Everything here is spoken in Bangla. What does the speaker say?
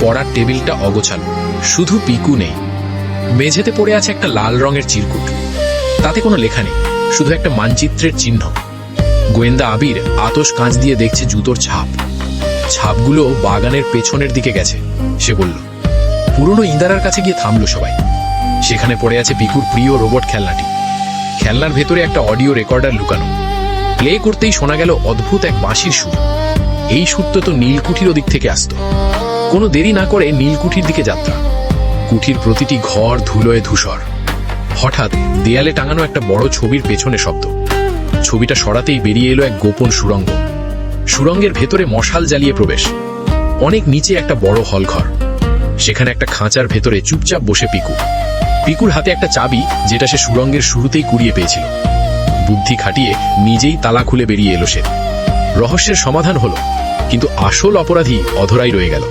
পড়ার টেবিলটা অগোছালো, শুধু পিকু নেই। মেঝেতে পড়ে আছে একটা লাল রঙের চিরকুট, তাতে কোনো লেখা নেই, শুধু একটা মানচিত্রের চিহ্ন। গোয়েন্দা আবির আতশ কাঁচ দিয়ে দেখছে জুতোর ছাপ। ছাপগুলো বাগানের পেছনের দিকে গেছে। সে বলল, পুরনো ইন্দারার কাছে গিয়ে থামল সবাই। সেখানে পড়ে আছে পিকুর প্রিয় রোবট খেলনাটি। খেলনার ভেতরে একটা অডিও রেকর্ডার লুকানো। প্লে করতেই শোনা গেল অদ্ভুত এক বাঁশির সুর। এই সুরটা তো নীলকুঠির ওদিক থেকে আসতো। কোনো দেরি না করে নীলকুঠির দিকে যাত্রা। কুঠির প্রতিটি ঘর ধুলোয় ধূসর। হঠাৎ দেয়ালে টাঙানো একটা বড় ছবির পেছনে শব্দ। ছবিটা সরাতেই বেরিয়ে এলো এক গোপন সুড়ঙ্গ। সুড়ঙ্গের ভেতরে মশাল জ্বালিয়ে প্রবেশ। অনেক নিচে একটা বড় হলঘর। সেখানে একটা খাঁচার ভেতরে চুপচাপ বসে পিকু। পিকুর হাতে একটা চাবি, যেটা সে সুড়ঙ্গের শুরুতেই কুড়িয়ে পেয়েছিল। বুদ্ধি খাটিয়ে নিজেই তালা খুলে বেরিয়ে এলো সে। রহস্যের সমাধান হলো, কিন্তু আসল অপরাধী অধরাই রয়ে গেল।